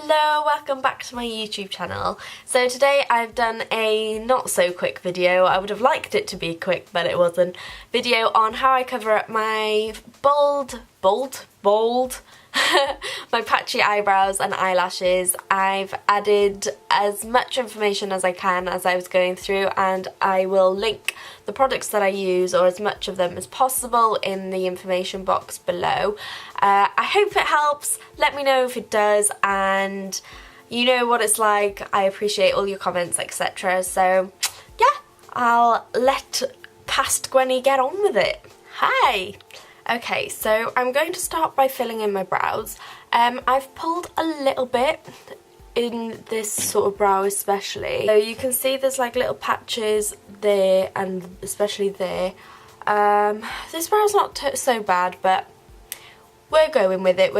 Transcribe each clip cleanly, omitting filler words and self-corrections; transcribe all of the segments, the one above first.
Hello, welcome back to my YouTube channel. So today I've done a not so quick video. I would have liked it to be quick, but it wasn't. Video on how I cover up my bold, my patchy eyebrows and eyelashes. I've added as much information as I can as I was going through, and I will link the products that I use, or as much of them as possible, in the information box below. I hope it helps. Let me know if it does, and you know what it's like. I appreciate all your comments, etc. So yeah, I'll let past Gwenny get on with it. Hi! Okay, so I'm going to start by filling in my brows. I've pulled a little bit in this sort of brow especially. So you can see there's like little patches there and especially there. This brow's not so bad, but we're going with it,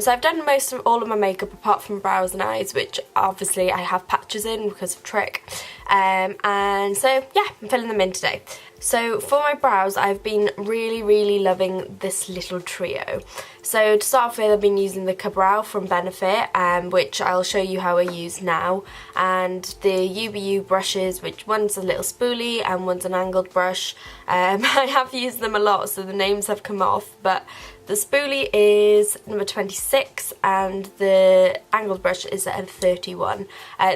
so I've done all of my makeup apart from brows and eyes, which obviously I have patches in because of Trick. And so yeah, I'm filling them in today. So for my brows, I've been really loving this little trio. So to start off with, I've been using the Eyebrow from Benefit, which I'll show you how I use now, and the UBU brushes, which one's a little spoolie and one's an angled brush. I have used them a lot, so the names have come off, but the spoolie is number 26 and the angled brush is at 31.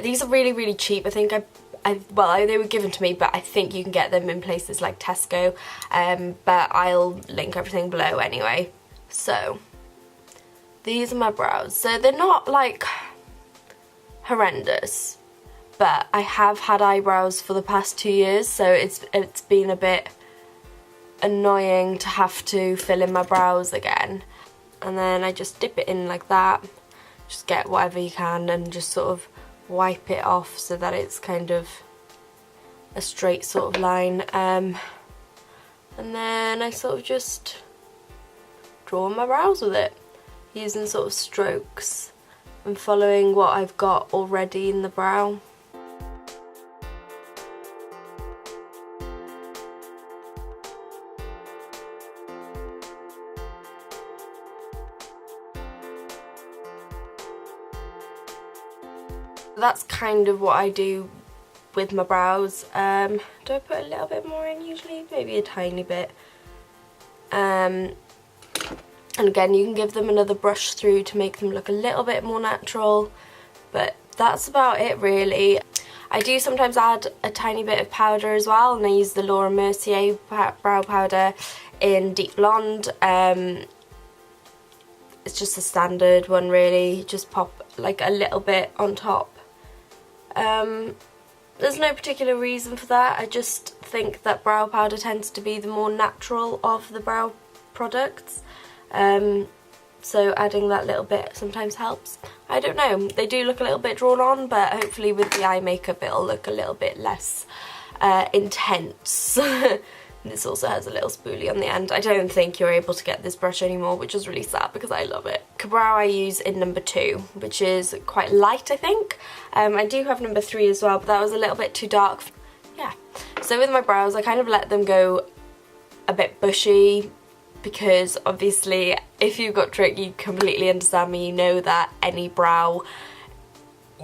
These are really cheap. I think they were given to me, but I think you can get them in places like Tesco, but I'll link everything below anyway. So these are my brows. So they're not like horrendous, but I have had eyebrows for the past 2 years, so it's been a bit annoying to have to fill in my brows again. And then I just dip it in like that, just get whatever you can and just sort of wipe it off so that it's kind of a straight sort of line, and then I sort of just draw on my brows with it using sort of strokes and following what I've got already in the brow. That's kind of what I do with my brows. Do I put a little bit more in usually? Maybe a tiny bit. And again, you can give them another brush through to make them look a little bit more natural, but that's about it really. I do sometimes add a tiny bit of powder as well, and I use the Laura Mercier brow powder in Deep Blonde. It's just a standard one really, just pop like a little bit on top. There's no particular reason for that. I just think that brow powder tends to be the more natural of the brow products, so adding that little bit sometimes helps. I don't know, they do look a little bit drawn on, but hopefully with the eye makeup it'll look a little bit less intense. This also has a little spoolie on the end. I don't think you're able to get this brush anymore, which is really sad because I love it. Eyebrow I use in number 2, which is quite light, I think. I do have number 3 as well, but that was a little bit too dark. Yeah. So with my brows, I kind of let them go a bit bushy, because obviously if you've got Trick, you completely understand me. You know that any brow,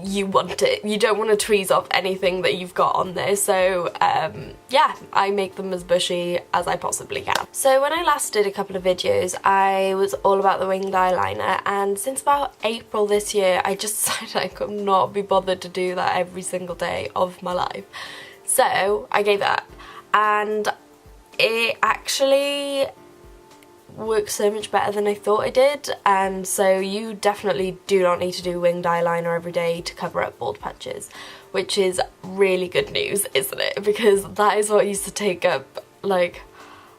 you want it. You don't want to tweeze off anything that you've got on there, so yeah, I make them as bushy as I possibly can. So when I last did a couple of videos, I was all about the winged eyeliner, and since about April this year I just decided I could not be bothered to do that every single day of my life. So I gave it up, and it actually works so much better than I thought it did, and so you definitely do not need to do winged eyeliner every day to cover up bald patches, which is really good news, isn't it? Because that is what used to take up like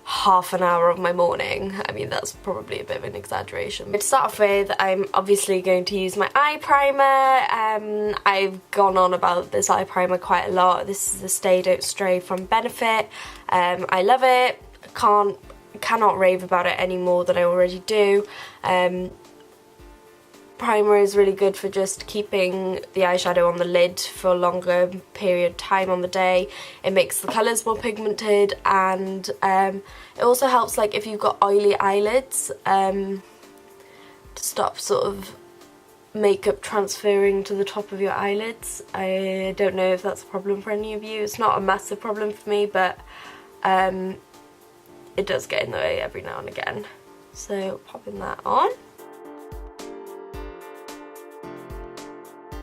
half an hour of my morning. I mean, that's probably a bit of an exaggeration. To start off with, I'm obviously going to use my eye primer. I've gone on about this eye primer quite a lot. This is the Stay Don't Stray from Benefit. I love it. Cannot rave about it any more than I already do. Primer is really good for just keeping the eyeshadow on the lid for a longer period of time on the day. It makes the colours more pigmented, and it also helps like if you've got oily eyelids, to stop sort of makeup transferring to the top of your eyelids. I don't know if that's a problem for any of you. It's not a massive problem for me, but it does get in the way every now and again. So popping that on.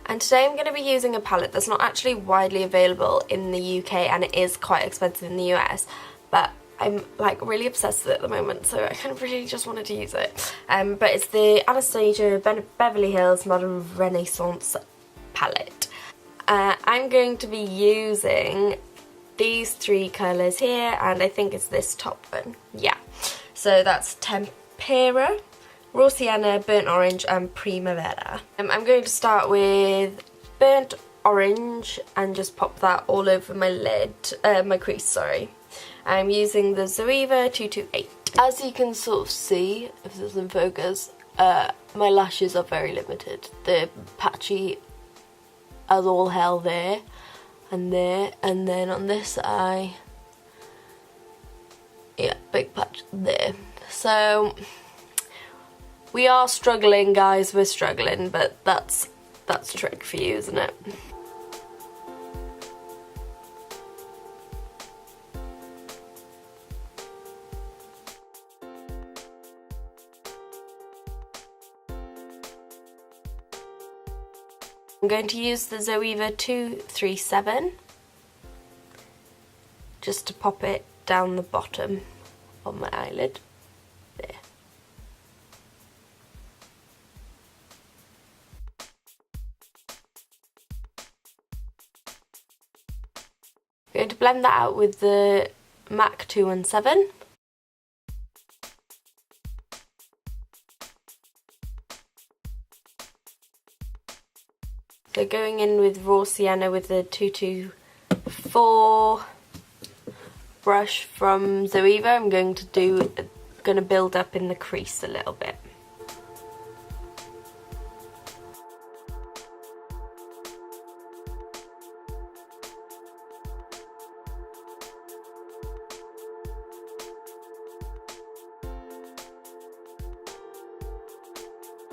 And today I'm going to be using a palette that's not actually widely available in the UK, and it is quite expensive in the US, but I'm like really obsessed with it at the moment, so I kind of really just wanted to use it. But it's the Anastasia Beverly Hills Modern Renaissance palette. I'm going to be using these three colours here, and I think it's this top one. Yeah. So that's Tempera, Raw Sienna, Burnt Orange and Primavera. I'm going to start with Burnt Orange and just pop that all over my lid, my crease, sorry. I'm using the Zoeva 228. As you can sort of see, if this is in focus, my lashes are very limited. They're patchy as all hell there, and then on this eye, yeah, big patch there. So we are struggling, guys, we're struggling, but that's a trick for you, isn't it? I'm going to use the Zoeva 237 just to pop it down the bottom of my eyelid. There. I'm going to blend that out with the MAC 217. So going in with Raw Sienna with the 224 brush from Zoeva, I'm going to build up in the crease a little bit.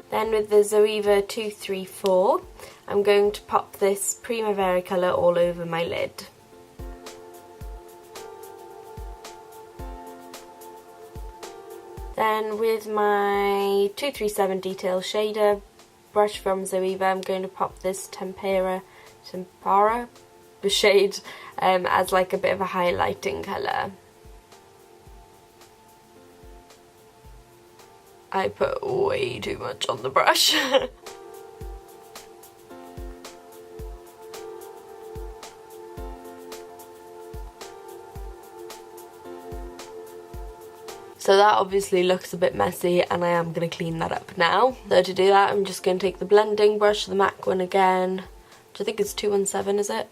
Then with the Zoeva 234, I'm going to pop this Primavera colour all over my lid. Then with my 237 Detail Shader brush from Zoeva, I'm going to pop this Tempera shade as like a bit of a highlighting colour. I put way too much on the brush. So that obviously looks a bit messy, and I am going to clean that up now. So to do that, I'm just going to take the blending brush, the MAC one again, which I think is 217, is it?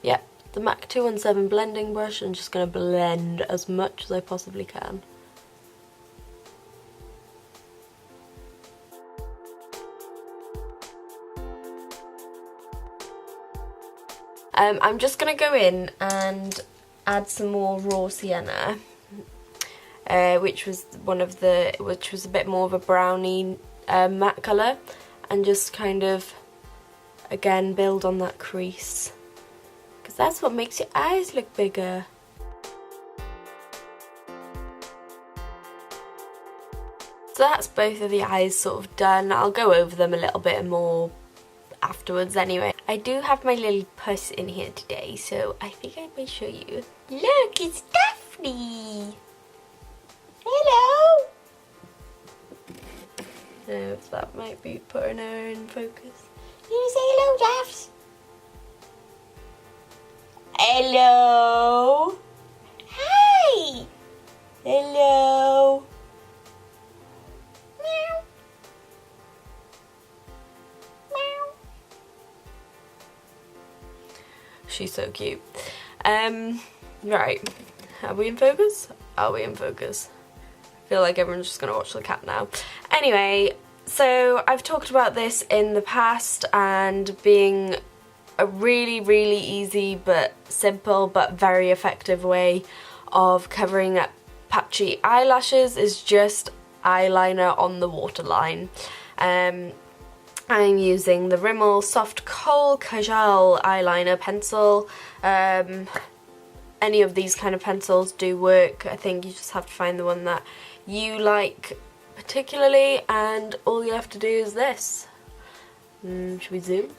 Yeah, the MAC 217 blending brush, and just going to blend as much as I possibly can. I'm just going to go in and add some more Raw Sienna. Which was a bit more of a brownie matte colour, and just kind of again build on that crease, because that's what makes your eyes look bigger. So that's both of the eyes sort of done. I'll go over them a little bit more afterwards anyway. I do have my little puss in here today, so I think I may show you. Look, it's Daphne! Hello! So that might be putting her in focus. You say hello, Daphs? Hello! Hi! Hello! Meow. Meow. She's so cute. Right. Are we in focus? Are we in focus? I feel like everyone's just gonna watch the cat now. Anyway, so I've talked about this in the past, and being a really, really easy but simple but very effective way of covering up patchy eyelashes is just eyeliner on the waterline. I'm using the Rimmel Soft Kohl Kajal eyeliner pencil. Any of these kind of pencils do work. I think you just have to find the one that you like particularly, and all you have to do is this. Should we zoom?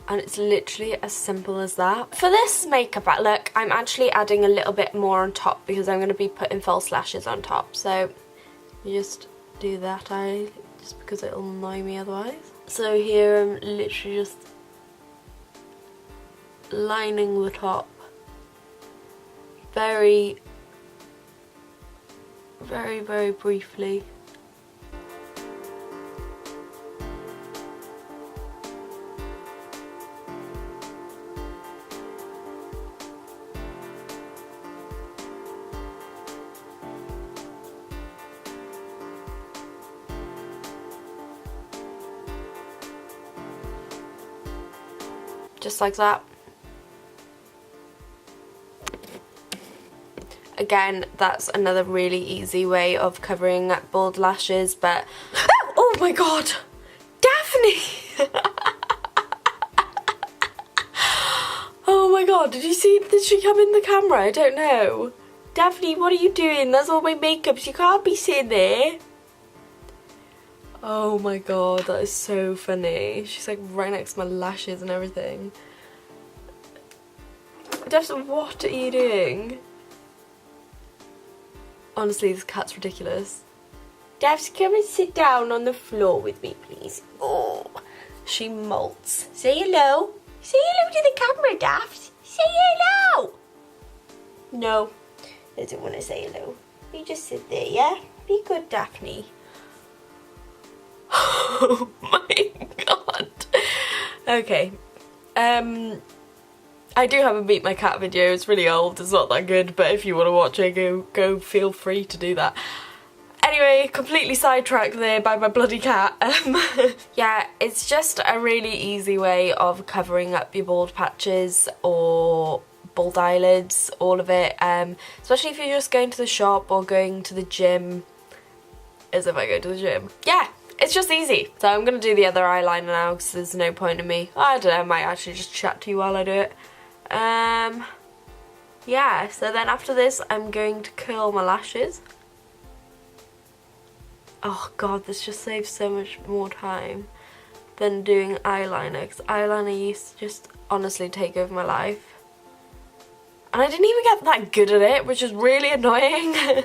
And it's literally as simple as that. For this makeup look, I'm actually adding a little bit more on top because I'm going to be putting false lashes on top. So you just do that eye, just because it'll annoy me otherwise. So here I'm literally just lining the top very, very, very briefly. Just like that. Again, that's another really easy way of covering bald lashes, but oh my god, Daphne! Oh my god, did you see, did she come in the camera? I don't know. Daphne, what are you doing? That's all my makeup, you can't be sitting there. Oh my god, that is so funny. She's like right next to my lashes and everything. Daphne, what are you doing? Honestly, this cat's ridiculous. Daphne, come and sit down on the floor with me, please. Oh, she molts. Say hello. Say hello to the camera, Daphne. Say hello. No, doesn't want to say hello. You just sit there, yeah? Be good, Daphne. Oh my god. Okay. I do have a Meet My Cat video. It's really old. It's not that good, but if you want to watch it, go feel free to do that. Anyway, completely sidetracked there by my bloody cat. Yeah, it's just a really easy way of covering up your bald patches or bald eyelids, all of it. Especially if you're just going to the shop or going to the gym. As if I go to the gym. Yeah. It's just easy. So I'm going to do the other eyeliner now because there's no point in me. I don't know, I might actually just chat to you while I do it. Yeah, so then after this I'm going to curl my lashes. Oh god, this just saves so much more time than doing eyeliner, because eyeliner used to just honestly take over my life. And I didn't even get that good at it, which is really annoying.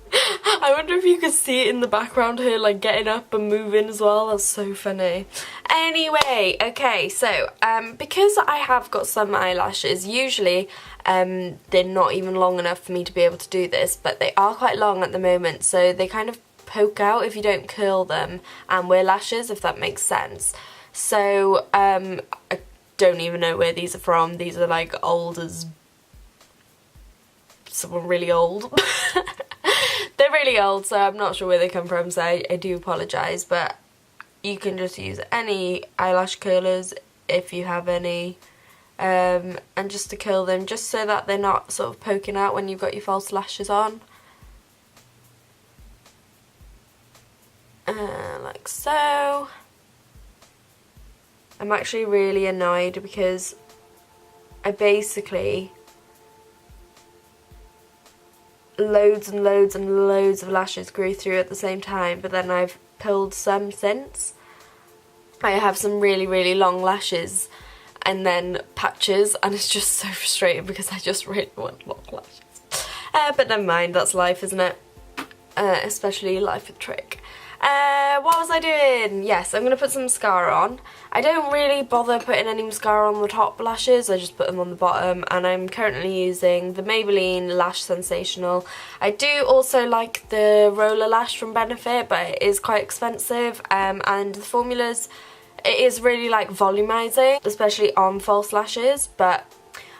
I wonder if you could see it in the background here, like getting up and moving as well. That's so funny. Anyway, okay, so because I have got some eyelashes, usually they're not even long enough for me to be able to do this, but they are quite long at the moment, so they kind of poke out if you don't curl them and wear lashes, if that makes sense. So I don't even know where these are from. These are like old as someone really old. They're really old, so I'm not sure where they come from, so I do apologise, but you can just use any eyelash curlers if you have any, and just to curl them, just so that they're not sort of poking out when you've got your false lashes on. Like so. I'm actually really annoyed because I basically loads and loads and loads of lashes grew through at the same time, but then I've pulled some since. I have some really, really long lashes and then patches, and it's just so frustrating because I just really want long lashes. But never mind, that's life, isn't it? Especially life with Trick. What was I doing? Yes, I'm going to put some mascara on. I don't really bother putting any mascara on the top lashes, I just put them on the bottom, and I'm currently using the Maybelline Lash Sensational. I do also like the Roller Lash from Benefit, but it is quite expensive, and the formulas, it is really like volumizing, especially on false lashes, but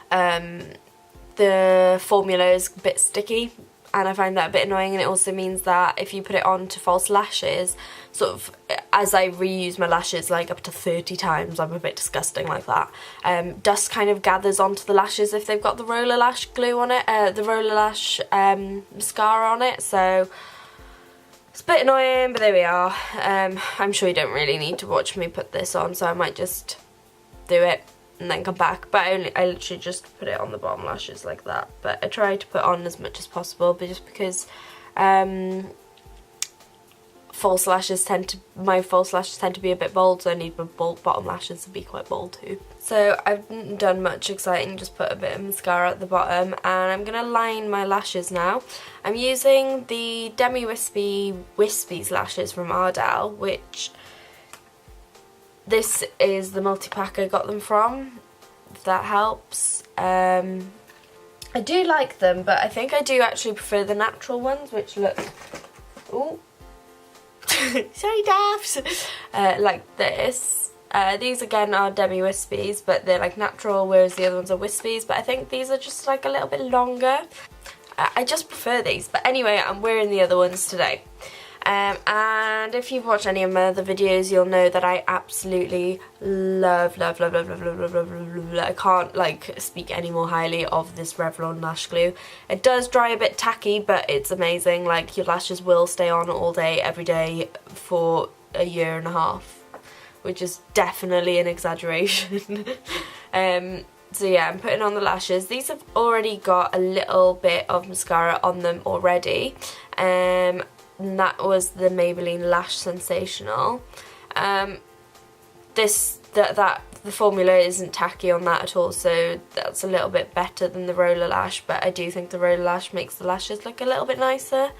the formula is a bit sticky, and I find that a bit annoying, and it also means that if you put it on to false lashes, sort of as I reuse my lashes like up to 30 times, I'm a bit disgusting like that, dust kind of gathers onto the lashes if they've got the roller lash glue on it, the roller lash mascara on it, so it's a bit annoying, but there we are. I'm sure you don't really need to watch me put this on, so I might just do it and then come back, but I literally just put it on the bottom lashes like that, but I try to put on as much as possible, but just because my false lashes tend to be a bit bold, so I need my bottom lashes to be quite bold too. So I've not done much exciting, just put a bit of mascara at the bottom, and I'm going to line my lashes now. I'm using the Demi Wispies lashes from Ardell, which this is the multi-pack I got them from, if that helps. I do like them, but I think I do actually prefer the natural ones, which look, ooh, sorry daft, like this. These again are Demi Wispies, but they're like natural, whereas the other ones are Wispies, but I think these are just like a little bit longer. I just prefer these, but anyway, I'm wearing the other ones today. And if you've watched any of my other videos, you'll know that I absolutely love, I can't like speak any more highly of this Revlon lash glue. It does dry a bit tacky, but it's amazing. Like, your lashes will stay on all day, every day for a year and a half, which is definitely an exaggeration. So yeah, I'm putting on the lashes. These have already got a little bit of mascara on them already. And that was the Maybelline Lash Sensational. The formula isn't tacky on that at all, so that's a little bit better than the roller lash, but I do think the roller lash makes the lashes look a little bit nicer.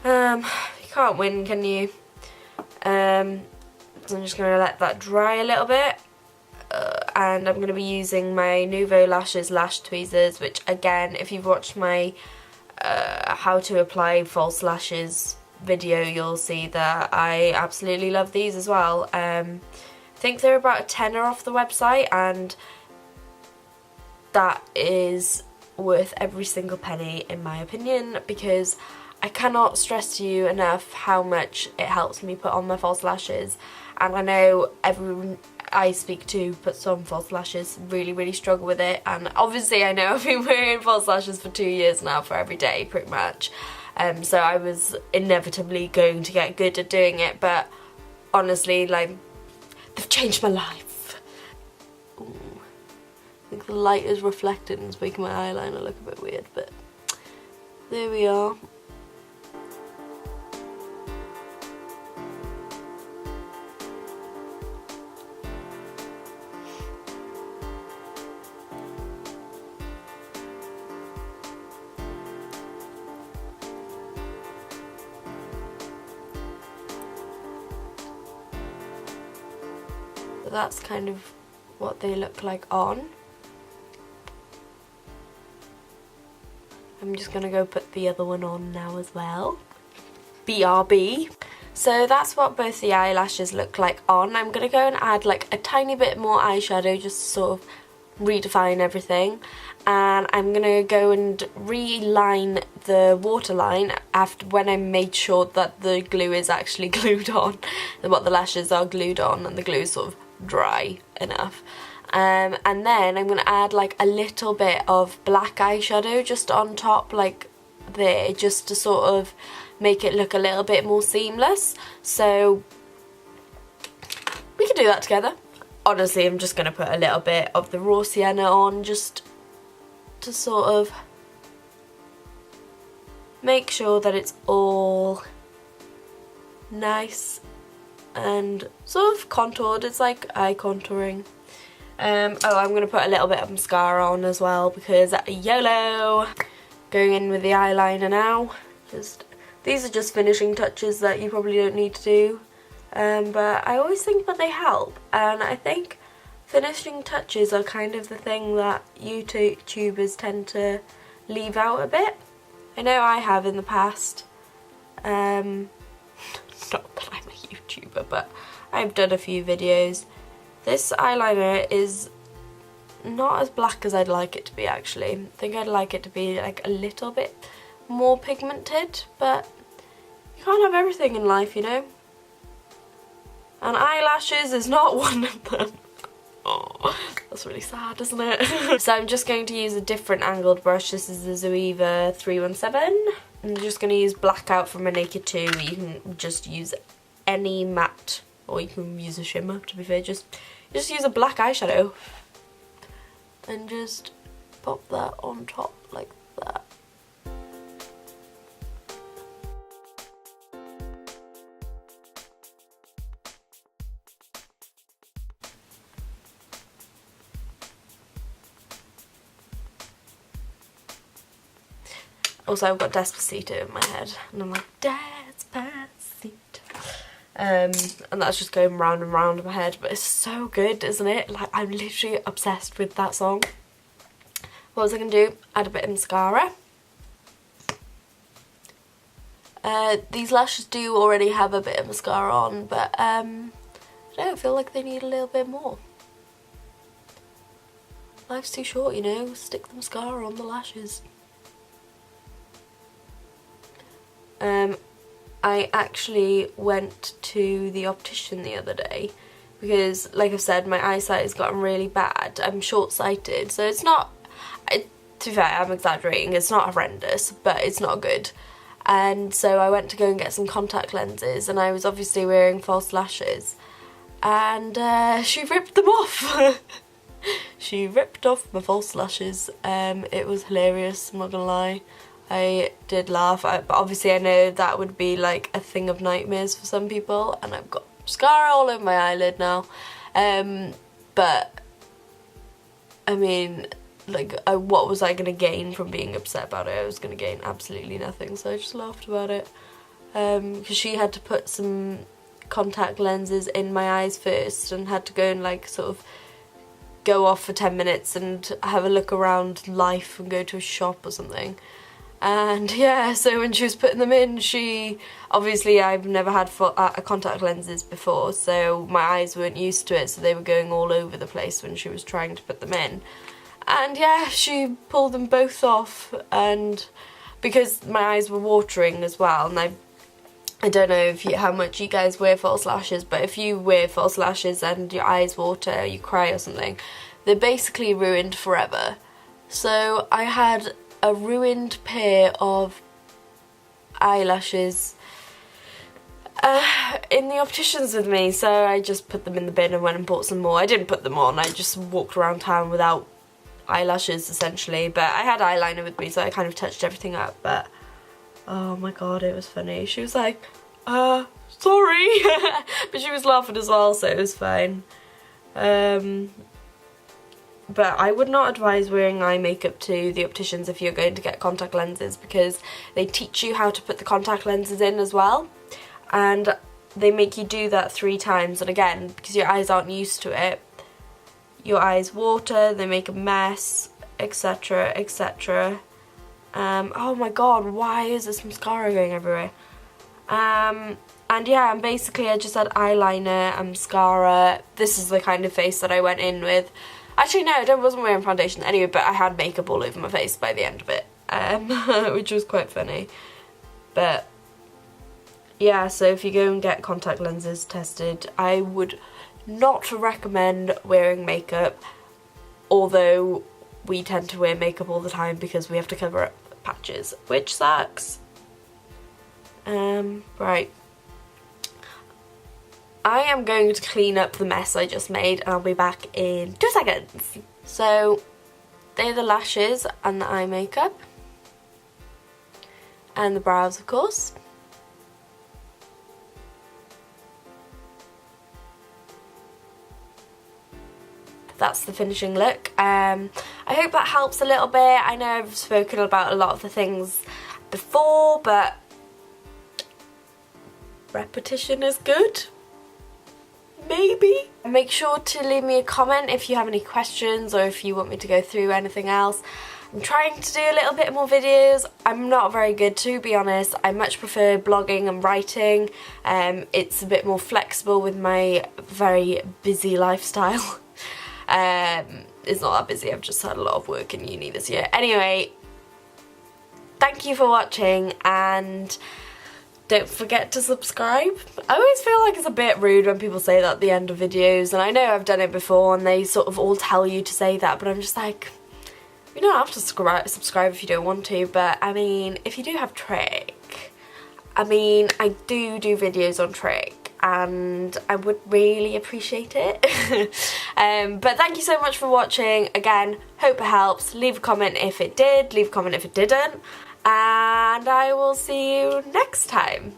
You can't win, can you? So I'm just going to let that dry a little bit. And I'm going to be using my Nuvo Lashes Lash Tweezers, which again, if you've watched my how to apply false lashes video, you'll see that I absolutely love these as well. I think they're about a tenner off the website, and that is worth every single penny in my opinion, because I cannot stress to you enough how much it helps me put on my false lashes. And I know everyone I speak to puts on false lashes really struggle with it, and obviously I know I've been wearing false lashes for 2 years now, for every day pretty much, so I was inevitably going to get good at doing it, but honestly, like, they've changed my life. Ooh. I think the light is reflected and it's making my eyeliner look a bit weird, but there we are. That's kind of what they look like on. I'm just gonna go put the other one on now as well. BRB. So that's what both the eyelashes look like on. I'm gonna go and add like a tiny bit more eyeshadow just to sort of redefine everything. And I'm gonna go and reline the waterline after, when I made sure that the glue is actually glued on, what the lashes are glued on, and the glue is sort of dry enough. And then I'm going to add like a little bit of black eyeshadow just on top, like there, just to sort of make it look a little bit more seamless. So we can do that together. Honestly, I'm just going to put a little bit of the raw sienna on just to sort of make sure that it's all nice and sort of contoured. It's like eye contouring. Oh, I'm going to put a little bit of mascara on as well, because YOLO! Going in with the eyeliner now. These are just finishing touches that you probably don't need to do, but I always think that they help, and I think finishing touches are kind of the thing that YouTubers tend to leave out a bit. I know I have in the past. Not that I'm a YouTuber, but I've done a few videos. This eyeliner is not as black as I'd like it to be, actually. I think I'd like it to be like a little bit more pigmented, but you can't have everything in life, you know? And eyelashes is not one of them. Oh, that's really sad, isn't it? So I'm just going to use a different angled brush. This is the Zoeva 317. I'm just going to use Blackout from my Naked 2. You can just use any matte, or you can use a shimmer, to be fair. Just use a black eyeshadow and just pop that on top like that. Also, I've got Despacito in my head, and I'm like, Despacito. And that's just going round and round in my head, but it's so good, isn't it? Like, I'm literally obsessed with that song. What was I going to do? Add a bit of mascara. These lashes do already have a bit of mascara on, but I don't feel like they need a little bit more. Life's too short, you know, stick the mascara on the lashes. I actually went to the optician the other day because, like I've said, my eyesight has gotten really bad. I'm short-sighted, so it's not, to be fair, I'm exaggerating, it's not horrendous, but it's not good. And so I went to go and get some contact lenses, and I was obviously wearing false lashes, and she ripped them off. She ripped off my false lashes. It was hilarious, I'm not gonna lie. I did laugh, but obviously I know that would be like a thing of nightmares for some people, and I've got mascara all over my eyelid now. But I mean, like, what was I going to gain from being upset about it? I was going to gain absolutely nothing, so I just laughed about it. Because she had to put some contact lenses in my eyes first, and had to go and like sort of go off for 10 minutes and have a look around life and go to a shop or something. And yeah, so when she was putting them in, obviously I've never had contact lenses before, so my eyes weren't used to it, so they were going all over the place when she was trying to put them in. And yeah, she pulled them both off, and because my eyes were watering as well, and I don't know how much you guys wear false lashes, but if you wear false lashes and your eyes water, you cry or something, they're basically ruined forever. So I had a ruined pair of eyelashes in the opticians with me, so I just put them in the bin and went and bought some more. I didn't put them on, I just walked around town without eyelashes essentially, but I had eyeliner with me, so I kind of touched everything up. But oh my god, it was funny. She was like, sorry. But she was laughing as well, so it was fine. But I would not advise wearing eye makeup to the opticians if you're going to get contact lenses, because they teach you how to put the contact lenses in as well, and they make you do that 3 times, and again, because your eyes aren't used to it, your eyes water, they make a mess, etc, etc. Oh my god, why is this mascara going everywhere? And yeah, and basically I just had eyeliner and mascara. This is the kind of face that I went in with. Actually no, I wasn't wearing foundation anyway, but I had makeup all over my face by the end of it, which was quite funny. But yeah, so if you go and get contact lenses tested, I would not recommend wearing makeup, although we tend to wear makeup all the time because we have to cover up patches, which sucks. Right. I am going to clean up the mess I just made, and I'll be back in 2 seconds. So, they're the lashes and the eye makeup. And the brows, of course. That's the finishing look. I hope that helps a little bit. I know I've spoken about a lot of the things before, but repetition is good. Maybe. Make sure to leave me a comment if you have any questions or if you want me to go through anything else. I'm trying to do a little bit more videos. I'm not very good, to be honest. I much prefer blogging and writing. It's a bit more flexible with my very busy lifestyle. It's not that busy, I've just had a lot of work in uni this year. Anyway, thank you for watching, and don't forget to subscribe. I always feel like it's a bit rude when people say that at the end of videos, and I know I've done it before and they sort of all tell you to say that, but I'm just like, you don't have to subscribe if you don't want to. But I mean, if you do have Trick, I mean, I do videos on Trick and I would really appreciate it. But thank you so much for watching. Again, hope it helps. Leave a comment if it did, leave a comment if it didn't, and I will see you next time.